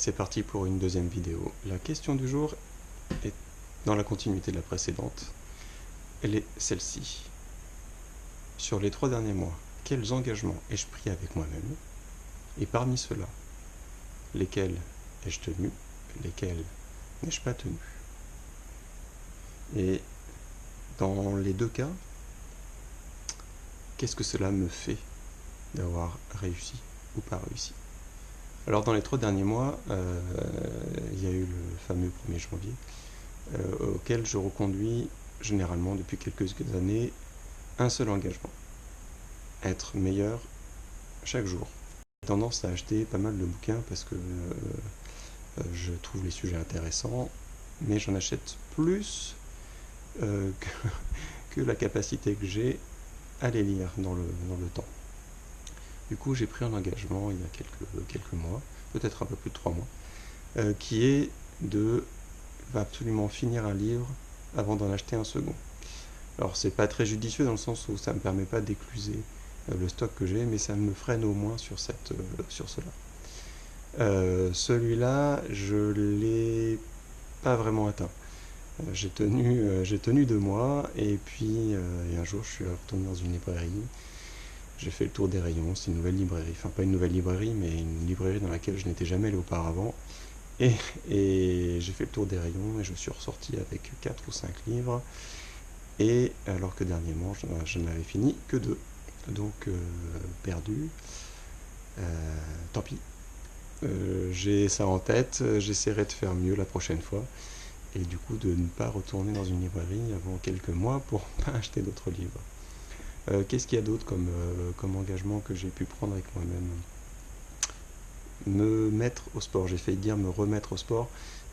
C'est parti pour une deuxième vidéo. La question du jour est dans la continuité de la précédente. Elle est celle-ci. Sur les 3 derniers mois, quels engagements ai-je pris avec moi-même? Et parmi ceux-là, lesquels ai-je tenu? Lesquels n'ai-je pas tenu? Et dans les deux cas, qu'est-ce que cela me fait d'avoir réussi ou pas réussi? Alors dans les 3 derniers mois, il y a eu le fameux 1er janvier, auquel je reconduis généralement depuis quelques années un seul engagement: être meilleur chaque jour. J'ai tendance à acheter pas mal de bouquins parce que je trouve les sujets intéressants, mais j'en achète plus que la capacité que j'ai à les lire dans le temps. Du coup, j'ai pris un engagement il y a quelques mois, peut-être un peu plus de 3 mois, qui est de absolument finir un livre avant d'en acheter un second. Alors, c'est pas très judicieux dans le sens où ça me permet pas d'écluser le stock que j'ai, mais ça me freine au moins sur cela. Celui-là, je l'ai pas vraiment atteint. J'ai tenu 2 mois, et puis un jour, je suis retourné dans une librairie. J'ai fait le tour des rayons. C'est une nouvelle librairie, enfin pas une nouvelle librairie, mais une librairie dans laquelle je n'étais jamais allé auparavant. Et j'ai fait le tour des rayons et je suis ressorti avec 4 ou 5 livres. Et alors que dernièrement, je n'avais fini que 2. Donc perdu. Tant pis. J'ai ça en tête. J'essaierai de faire mieux la prochaine fois. Et du coup de ne pas retourner dans une librairie avant quelques mois pour pas acheter d'autres livres. Qu'est-ce qu'il y a d'autre comme engagement que j'ai pu prendre avec moi-même? Me mettre au sport. J'ai failli dire me remettre au sport,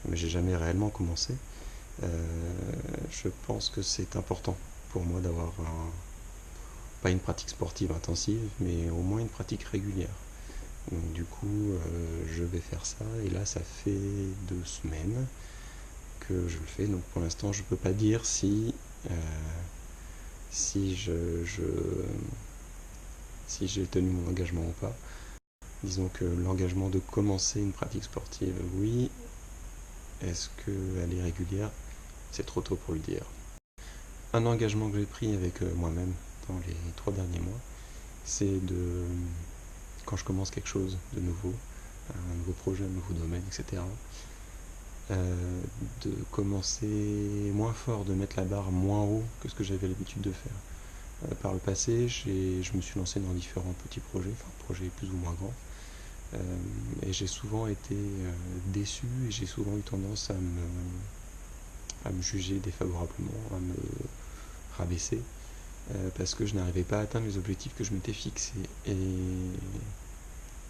mais j'ai jamais réellement commencé. Je pense que c'est important pour moi d'avoir pas une pratique sportive intensive, mais au moins une pratique régulière. Donc, du coup, je vais faire ça, et là, ça fait 2 semaines que je le fais. Donc, pour l'instant, je peux pas dire si j'ai tenu mon engagement ou pas. Disons que l'engagement de commencer une pratique sportive, oui. Est-ce qu'elle est régulière? C'est trop tôt pour le dire. Un engagement que j'ai pris avec moi-même dans les 3 derniers mois, c'est de, quand je commence quelque chose de nouveau, un nouveau projet, un nouveau domaine, etc., de commencer moins fort, de mettre la barre moins haut que ce que j'avais l'habitude de faire. Par le passé, je me suis lancé dans différents petits projets, enfin projets plus ou moins grands, et j'ai souvent été déçu, et j'ai souvent eu tendance à me juger défavorablement, à me rabaisser, parce que je n'arrivais pas à atteindre les objectifs que je m'étais fixés. Et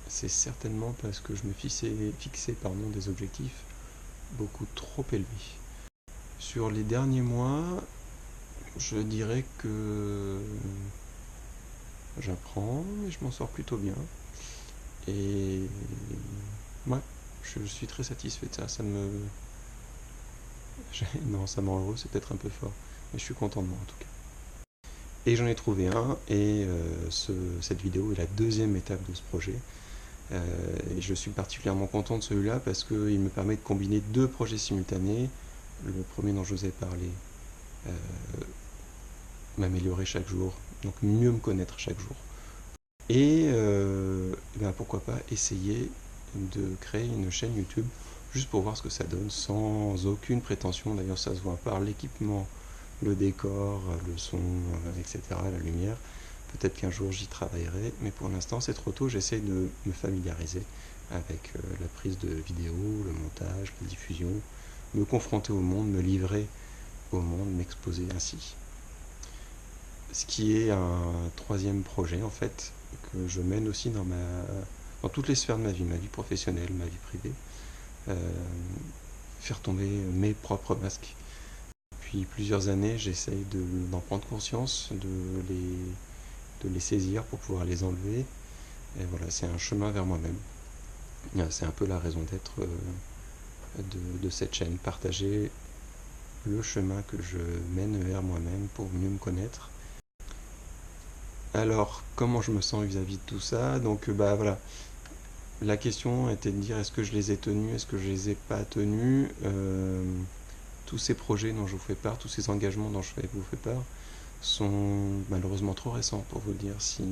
c'est certainement parce que je me fixais des objectifs beaucoup trop élevés. Sur les derniers mois, je dirais que j'apprends et je m'en sors plutôt bien. Et ouais, je suis très satisfait de ça. Non, ça me rend heureux, c'est peut-être un peu fort, mais je suis content de moi en tout cas. Et j'en ai trouvé un, et cette vidéo est la 2e étape de ce projet. Et je suis particulièrement content de celui-là parce qu'il me permet de combiner 2 projets simultanés. Le premier dont je vous ai parlé, m'améliorer chaque jour, donc mieux me connaître chaque jour. Et pourquoi pas essayer de créer une chaîne YouTube juste pour voir ce que ça donne, sans aucune prétention. D'ailleurs, ça se voit par l'équipement, le décor, le son, etc., la lumière. Peut-être qu'un jour j'y travaillerai, mais pour l'instant c'est trop tôt. J'essaie de me familiariser avec la prise de vidéo, le montage, la diffusion, me confronter au monde, me livrer au monde, m'exposer ainsi. Ce qui est un 3e projet en fait, que je mène aussi dans toutes les sphères de ma vie professionnelle, ma vie privée, faire tomber mes propres masques. Depuis plusieurs années, j'essaye d'en prendre conscience, de les saisir pour pouvoir les enlever. Et voilà, c'est un chemin vers moi-même. C'est un peu la raison d'être de cette chaîne, partager le chemin que je mène vers moi-même pour mieux me connaître. Alors, comment je me sens vis-à-vis de tout ça? Donc voilà, la question était de dire est-ce que je les ai tenus, est-ce que je les ai pas tenus. Tous ces projets dont je vous fais part, tous ces engagements dont je vous fais part, sont malheureusement trop récents pour vous dire si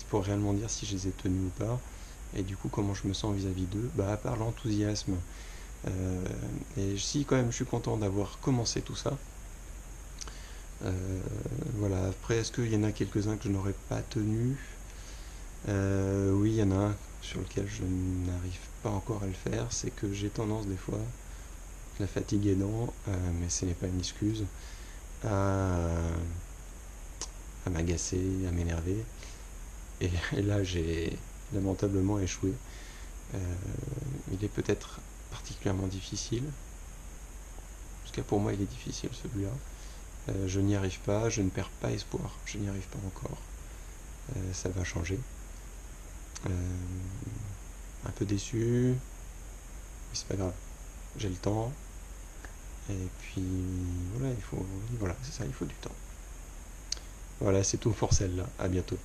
pour réellement dire si je les ai tenus ou pas. Et du coup, comment je me sens vis-à-vis d'eux, à part l'enthousiasme, et si quand même je suis content d'avoir commencé tout ça. Voilà. Après, est-ce qu'il y en a quelques-uns que je n'aurais pas tenus? Oui, il y en a un sur lequel je n'arrive pas encore à le faire. C'est que j'ai tendance des fois, la fatigue aidant, mais ce n'est pas une excuse, à, à m'agacer, à m'énerver. Et là, j'ai lamentablement échoué. Il est peut-être particulièrement difficile. En tout cas, pour moi, il est difficile celui-là. Je n'y arrive pas, je ne perds pas espoir, je n'y arrive pas encore. Ça va changer. Un peu déçu, mais c'est pas grave. J'ai le temps. Et puis voilà, c'est ça, il faut du temps. Voilà, c'est tout pour celle-là. À bientôt.